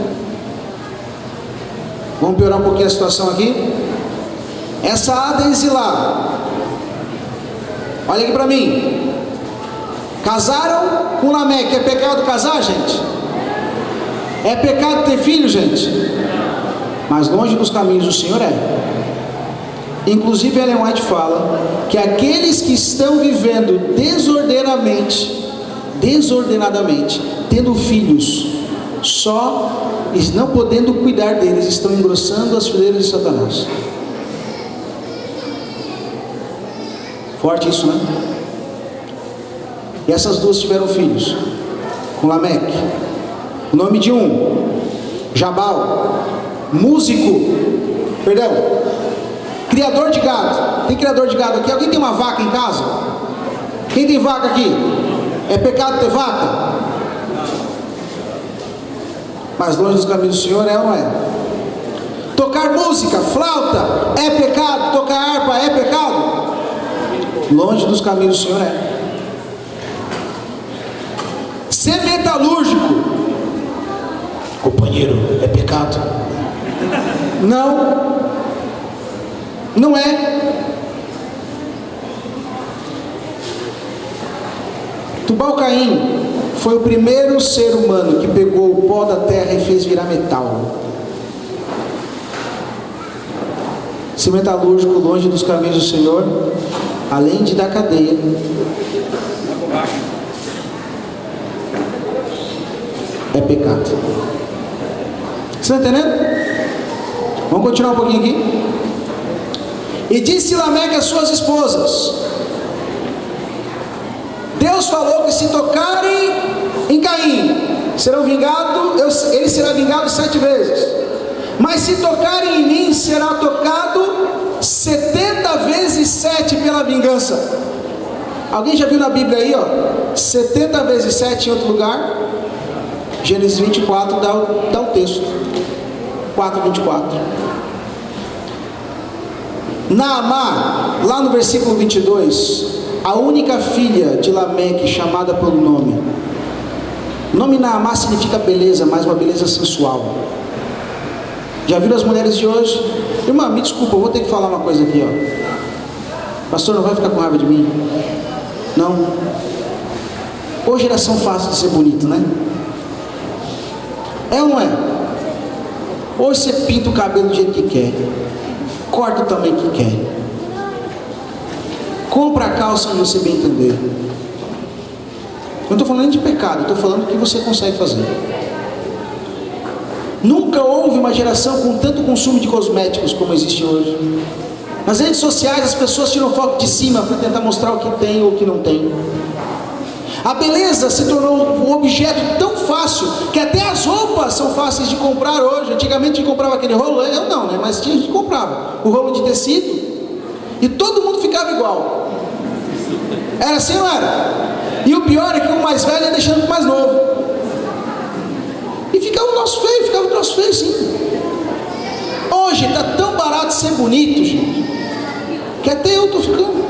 Vamos piorar um pouquinho a situação aqui. Essa Adá e Zilá, olha aqui para mim, casaram com Lameque. É pecado casar, gente? É pecado ter filho, gente? Mas longe dos caminhos do Senhor é. Inclusive Ellen White fala que aqueles que estão vivendo desordenadamente, tendo filhos só, e não podendo cuidar deles, estão engrossando as fileiras de Satanás. Forte isso, né? E essas duas tiveram filhos com Lameque. O nome de um, Jabal, criador de gado. Tem criador de gado aqui? Alguém tem uma vaca em casa? Quem tem vaca aqui? É pecado ter vaca? Mas longe dos caminhos do Senhor é ou não é? Tocar música, flauta, é pecado? Tocar harpa é pecado? Longe dos caminhos do Senhor é. Ser metalúrgico, companheiro, é pecado? Não é. Tubal-Caim foi o primeiro ser humano que pegou o pó da terra e fez virar metal. Ser metalúrgico longe dos caminhos do Senhor, além de dar cadeia, é pecado. Você está entendendo? Vamos continuar um pouquinho aqui. E disse Lameque às suas esposas: Deus falou que se tocarem em Caim, serão vingados, ele será vingado 7 vezes. Mas se tocarem em mim, será tocado 70 vezes 7 pela vingança. Alguém já viu na Bíblia aí, ó, 70 vezes 7 em outro lugar? Gênesis 24 dá o texto. 4:24. Naamá, lá no versículo 22, a única filha de Lameque chamada pelo nome. O nome Naamá significa beleza, mas uma beleza sensual. Já viram as mulheres de hoje? Irmã, me desculpa, eu vou ter que falar uma coisa aqui, ó. Pastor, não vai ficar com raiva de mim? Não. Hoje geração fácil de ser bonito, né? É ou não é? Hoje você pinta o cabelo do jeito que quer, corta o tamanho que quer, compra a calça onde você bem entender. Eu não estou falando de pecado, estou falando do que você consegue fazer. Nunca houve uma geração com tanto consumo de cosméticos como existe hoje. Nas redes sociais as pessoas tiram foto de cima para tentar mostrar o que tem ou o que não tem. A beleza se tornou um objeto tão fácil que até as roupas são fáceis de comprar hoje. Antigamente a gente comprava aquele rolo, eu não, né? Mas tinha gente que comprava o rolo de tecido e todo mundo ficava igual. Era assim, não era? E o pior é que o mais velho ia deixando o mais novo. E ficava o nosso feio, sim. Hoje está tão barato ser bonito, gente, que até eu estou ficando.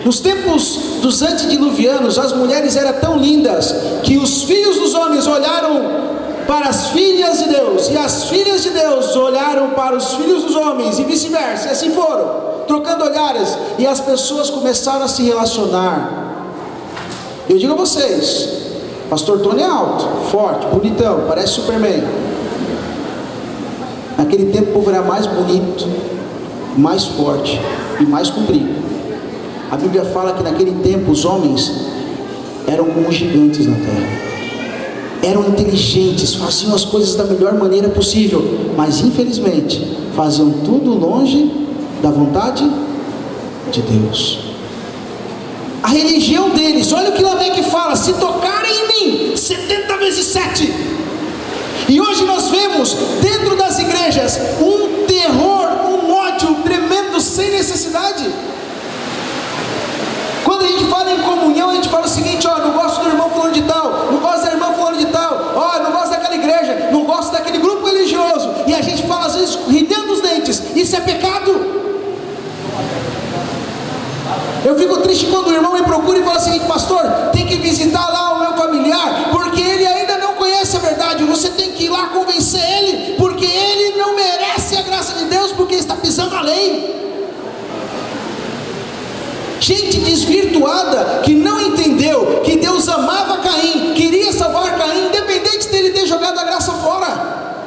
Nos tempos dos antediluvianos, as mulheres eram tão lindas que os filhos dos homens olharam para as filhas de Deus, e as filhas de Deus olharam para os filhos dos homens, e vice-versa, e assim foram, trocando olhares, e as pessoas começaram a se relacionar. Eu digo a vocês, pastor Tony é alto, forte, bonitão, parece Superman. Naquele tempo o povo era mais bonito, mais forte e mais comprido. A Bíblia fala que naquele tempo os homens eram como gigantes na terra. Eram inteligentes, faziam as coisas da melhor maneira possível, mas infelizmente faziam tudo longe da vontade de Deus. A religião deles, olha o que Lameque fala: se tocarem em mim 70 vezes 7. E hoje nós vemos dentro das igrejas um terror, um ódio tremendo sem necessidade. Quando a gente fala em comunhão, a gente fala o seguinte: ó, não gosto do irmão fulano de tal, não gosto da irmã fulano de tal, ó, não gosto daquela igreja, não gosto daquele grupo religioso, e a gente fala às vezes ridendo os dentes. Isso é pecado. Eu fico triste quando o irmão me procura e fala o seguinte: pastor, tem que visitar lá o meu familiar, porque ele ainda não conhece a verdade. Você tem que ir lá convencer ele, porque ele não merece a graça de Deus, porque está pisando a lei. Gente desvirtuada que não entendeu que Deus amava Caim, queria salvar Caim, independente dele ter jogado a graça fora.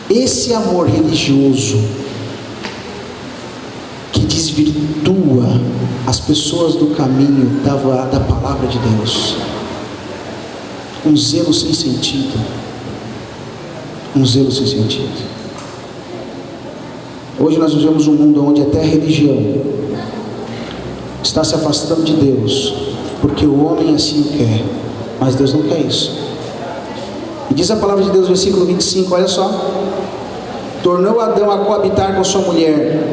Esse amor religioso que desvirtua as pessoas do caminho da palavra de Deus, um zelo sem sentido, Hoje nós vivemos um mundo onde até a religião está se afastando de Deus, porque o homem assim quer, mas Deus não quer isso. E diz a palavra de Deus, versículo 25, olha só: tornou Adão a coabitar com sua mulher,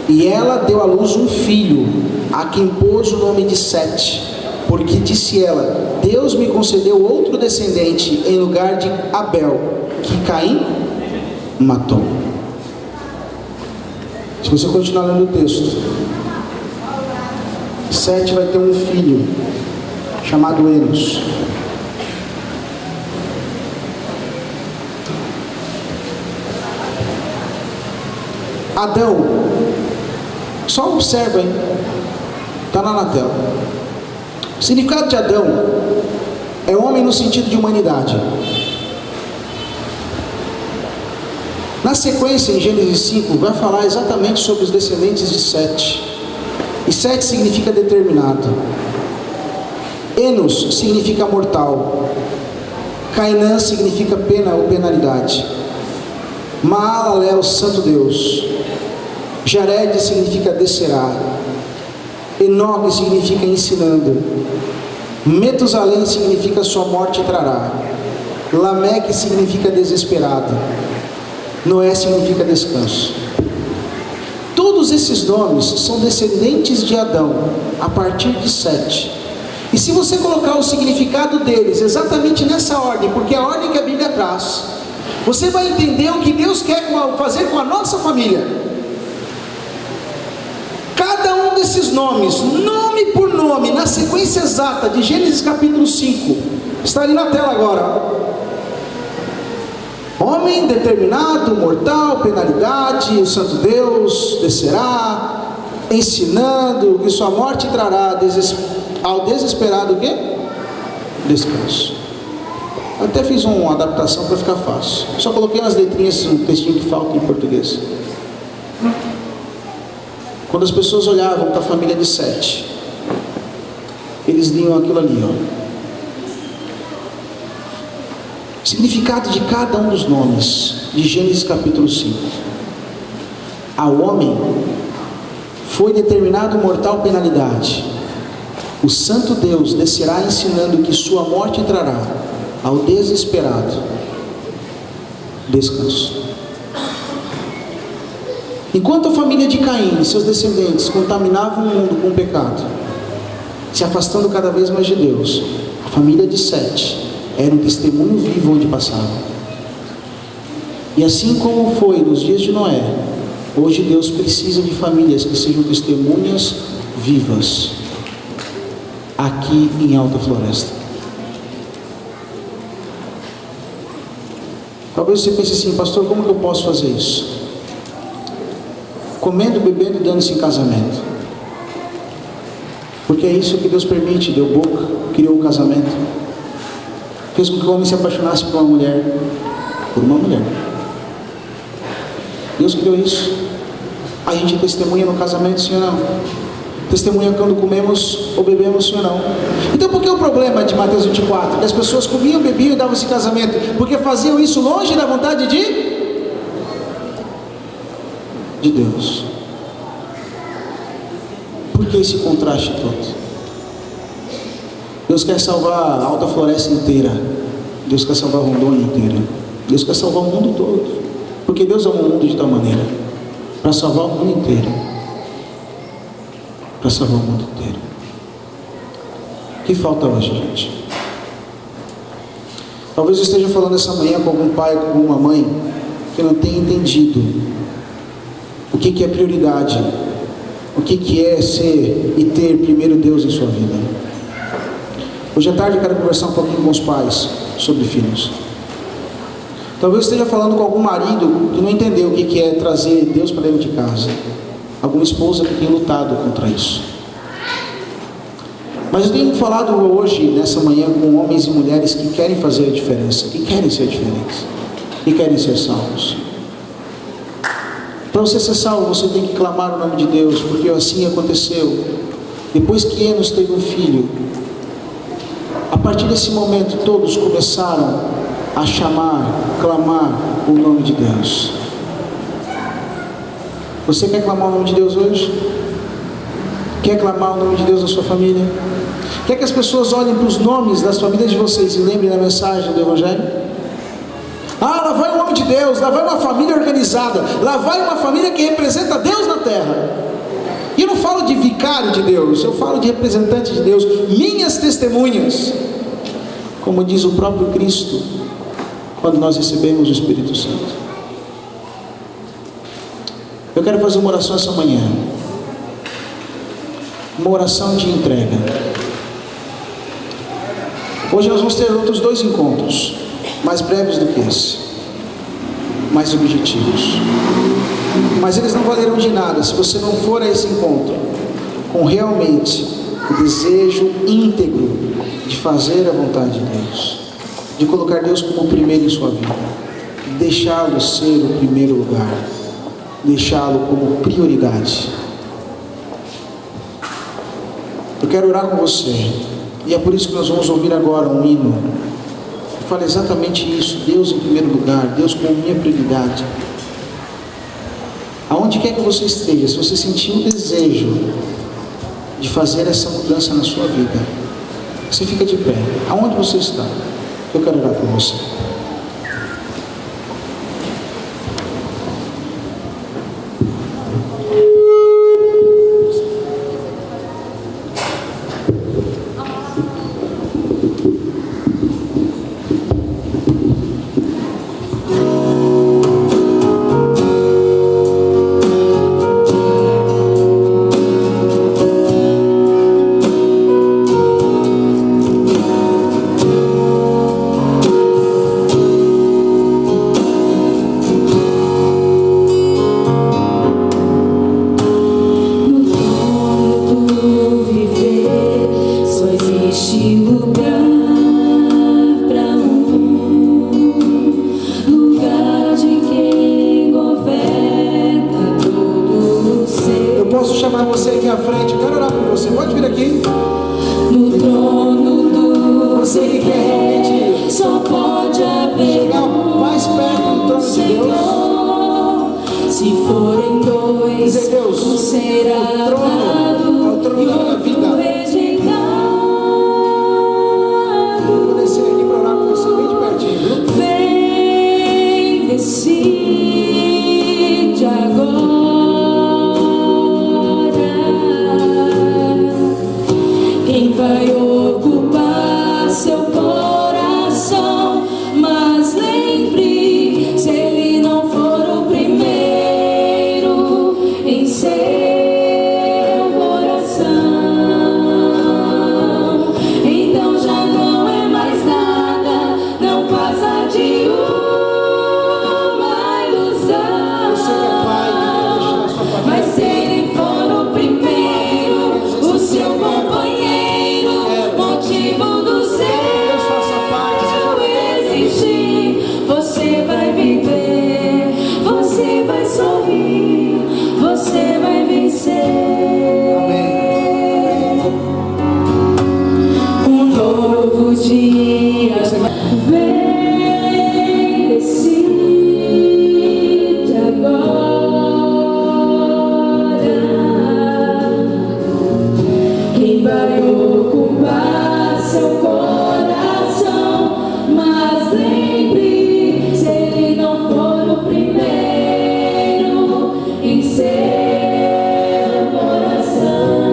e ela deu à luz um filho, a quem pôs o nome de Sete, porque disse ela: Deus me concedeu outro descendente em lugar de Abel, que Caim matou. Se você continuar lendo o texto, Sete vai ter um filho chamado Enos. Adão, só observa aí, está lá na tela. O significado de Adão é homem no sentido de humanidade. Na sequência, em Gênesis 5, vai falar exatamente sobre os descendentes de Sete. E Sete significa determinado. Enos significa mortal. Cainã significa pena ou penalidade. Maalalel, santo Deus. Jared significa descerá. Enoque significa ensinando. Metusalém significa sua morte trará. Lameque significa desesperado. Noé significa descanso. Todos esses nomes são descendentes de Adão, a partir de Sete. E se você colocar o significado deles exatamente nessa ordem, porque é a ordem que a Bíblia traz, você vai entender o que Deus quer fazer com a nossa família. Cada um desses nomes, nome por nome, na sequência exata de Gênesis capítulo 5, está ali na tela agora. Homem determinado, mortal, penalidade, o santo Deus descerá, ensinando que sua morte trará ao desesperado o quê? Descanso. Eu até fiz uma adaptação para ficar fácil. Só coloquei umas letrinhas no textinho que falta em português. Quando as pessoas olhavam para a família de Sete, eles liam aquilo ali, ó. Significado de cada um dos nomes de Gênesis capítulo 5. Ao homem foi determinado mortal penalidade. O santo Deus descerá ensinando que sua morte trará ao desesperado descanso. Enquanto a família de Caim e seus descendentes contaminavam o mundo com o pecado, se afastando cada vez mais de Deus, a família de Sete era um testemunho vivo onde passava. E assim como foi nos dias de Noé, hoje Deus precisa de famílias que sejam testemunhas vivas aqui em Alta Floresta. Talvez você pense assim: pastor, como que eu posso fazer isso? Comendo, bebendo e dando-se em casamento, porque é isso que Deus permite. Deu boca, criou o casamento, fez com que o homem se apaixonasse por uma mulher. Deus criou isso. A gente testemunha no casamento, sim ou não? Testemunha quando comemos ou bebemos, sim ou não? Então por que o problema de Mateus 24? Que as pessoas comiam, bebiam e davam-se casamento? Porque faziam isso longe da vontade de Deus. Por que esse contraste todo? Deus quer salvar a Alta Floresta inteira. Deus quer salvar Rondônia inteira. Deus quer salvar o mundo todo. Porque Deus ama o mundo de tal maneira para salvar o mundo inteiro. Para salvar o mundo inteiro. O que falta hoje, gente? Talvez eu esteja falando essa manhã com algum pai, com alguma mãe que não tenha entendido o que é prioridade, o que é ser e ter primeiro Deus em sua vida. Hoje à tarde eu quero conversar um pouquinho com os pais sobre filhos. Talvez eu esteja falando com algum marido que não entendeu o que é trazer Deus para dentro de casa. Alguma esposa que tem lutado contra isso. Mas eu tenho falado hoje, nessa manhã, com homens e mulheres que querem fazer a diferença, que querem ser diferentes, que querem ser salvos. Para você ser salvo, você tem que clamar o nome de Deus, porque assim aconteceu. Depois que Enos teve um filho, a partir desse momento todos começaram a chamar, clamar o nome de Deus. Você quer clamar o nome de Deus hoje? Quer clamar o nome de Deus na sua família? Quer que as pessoas olhem para os nomes das famílias de vocês e lembrem da mensagem do Evangelho? Ah, lá vai o homem de Deus, lá vai uma família organizada, lá vai uma família que representa Deus na terra. E eu não falo de vicário de Deus, eu falo de representante de Deus, minhas testemunhas, como diz o próprio Cristo, quando nós recebemos o Espírito Santo. Eu quero fazer uma oração essa manhã, uma oração de entrega. Hoje nós vamos ter outros 2 encontros, mais breves do que esse, mais objetivos, mas eles não valerão de nada se você não for a esse encontro com realmente o desejo íntegro de fazer a vontade de Deus, de colocar Deus como primeiro em sua vida, deixá-lo ser o primeiro lugar, deixá-lo como prioridade. Eu quero orar com você, e é por isso que nós vamos ouvir agora um hino que fala exatamente isso: Deus em primeiro lugar, Deus como minha prioridade. Aonde quer que você esteja, se você sentir um desejo de fazer essa mudança na sua vida, você fica de pé, aonde você está, eu quero orar por você. chamar você aqui à frente. Eu quero orar por você. Pode vir aqui. No trono do Você que quer realmente só pode haver chegar mais perto do trono de Senhor. Se forem dois, Dizer, Deus, um será o trono é o trono da minha vida. rejeitado. Vou descer aqui para orar com você bem de pertinho, viu? Vem, decide agora quem vai ocupar seu coração. Mas lembre, se ele não for o primeiro em seu coração, então já não é mais nada, não passa de uma ilusão. Você que é pai, deixa sua família. Mas se ele for o primeiro, o seu companheiro, motivo do Deus faça parte, seu seja existir, você vai viver, você vai sorrir, você vai vencer. Um novo dia vem, decide agora quem vai ocupar seu coração. Mas lembre, se ele não for o primeiro em seu coração,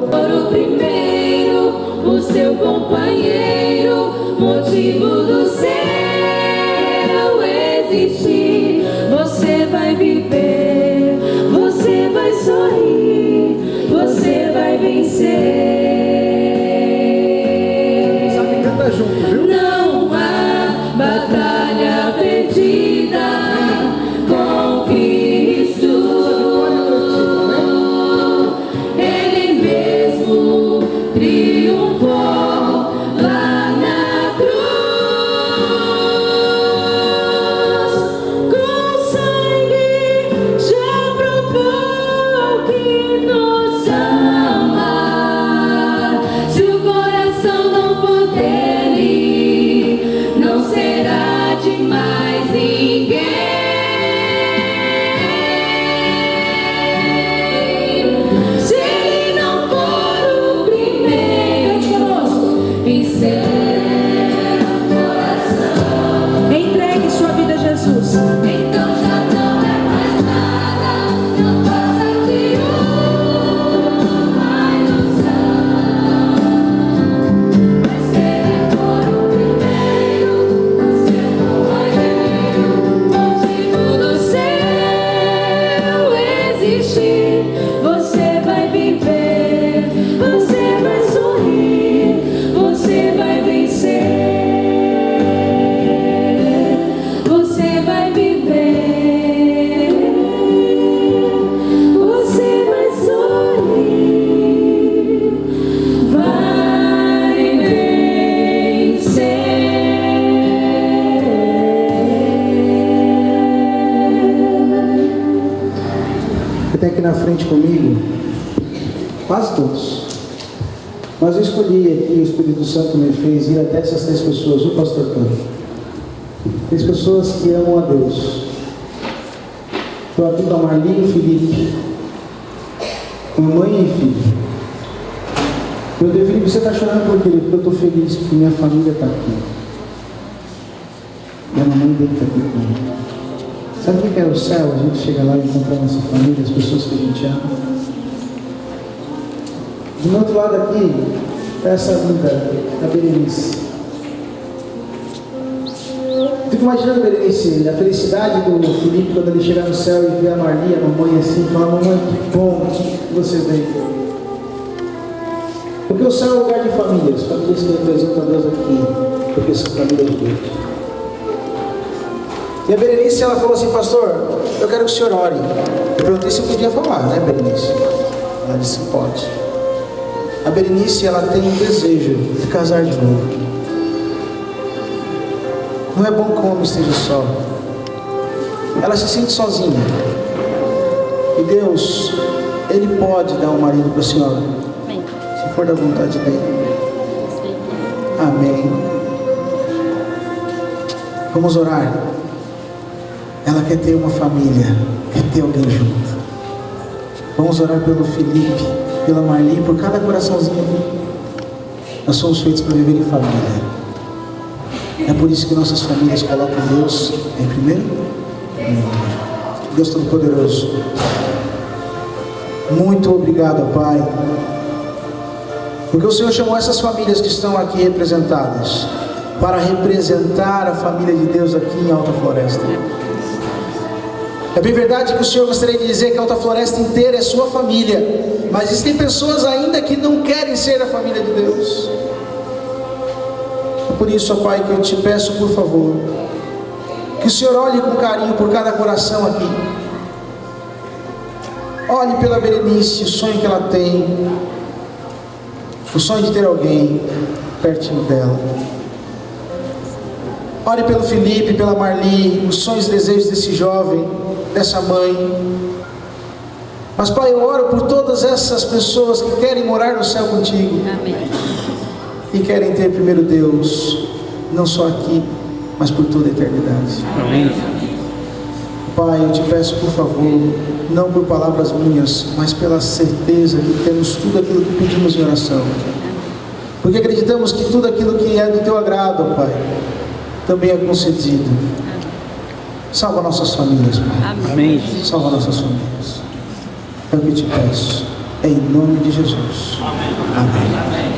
for o primeiro, o seu companheiro, motivo do seu existir, você vai viver, você vai sorrir, você vai vencer. Sabe, canta junto, viu? Não há batalha perdida com Cristo. Ele mesmo triunfou lá na cruz. Com sangue já provou que nos ama. Se o coração não for dele, não será de mais ninguém. Se ele não for o primeiro em seu coração, entregue sua vida a Jesus. Então já não é mais nada, não passa de uma ilusão. Mas se ele for o primeiro, o seu companheiro, motivo do seu existir, você vai viver, você vai sorrir, você vai vencer, você vai viver, você vai sorrir, vai vencer. Você tem aqui na frente comigo, quase todos. Mas eu escolhi aqui, o Espírito Santo me fez ir até essas 3 pessoas, o pastor Tony. 3 pessoas que amam a Deus. Estou aqui com a Marli e o Felipe, com a mãe e filho. Meu Deus, Felipe, você está chorando por quê? Porque eu estou feliz, porque minha família está aqui. Minha mamãe dele está aqui comigo. Sabe o que é o céu? A gente chega lá e encontra a nossa família, as pessoas que a gente ama. Do outro lado aqui, essa linda, a Berenice. Fico imaginando, Berenice, a felicidade do Felipe quando ele chegar no céu e ver a Marli, a mamãe assim, falar: mamãe, que bom que você veio. Porque o céu é um lugar de famílias que representam a Deus aqui, porque são famílias de Deus. E a Berenice, ela falou assim: pastor, eu quero que o senhor ore. Eu perguntei se eu podia falar, né, Berenice? Ela disse: pode. A Berenice, ela tem um desejo de casar de novo. Não é bom que o homem esteja só. Ela se sente sozinha. E Deus Ele pode dar um marido para a senhora, se for da vontade dele. Amém. Vamos orar. Ela quer ter uma família, quer ter alguém junto. Vamos orar pelo Felipe, pela Marli, por cada coraçãozinho aqui. Nós somos feitos para viver em família. É por isso que nossas famílias colocam Deus em primeiro lugar. Deus Todo-Poderoso, muito obrigado, Pai, porque o Senhor chamou essas famílias que estão aqui representadas para representar a família de Deus aqui em Alta Floresta. É bem verdade que o Senhor gostaria de dizer que a Alta Floresta inteira é sua família, mas existem pessoas ainda que não querem ser a família de Deus. Por isso, ó Pai, que eu te peço, por favor, que o Senhor olhe com carinho por cada coração aqui. Olhe pela Berenice, o sonho que ela tem, o sonho de ter alguém pertinho dela. Olhe pelo Felipe, pela Marli, os sonhos e desejos desse jovem, dessa mãe. Mas, Pai, eu oro por todas essas pessoas que querem morar no céu contigo. Amém. E querem ter primeiro Deus, não só aqui, mas por toda a eternidade. Amém. Pai, eu te peço, por favor, não por palavras minhas, mas pela certeza que temos tudo aquilo que pedimos em oração. Porque acreditamos que tudo aquilo que é do teu agrado, Pai, também é concedido. Salva nossas famílias, Pai. Amém. Salva nossas famílias. É o que te peço. Em nome de Jesus. Amém.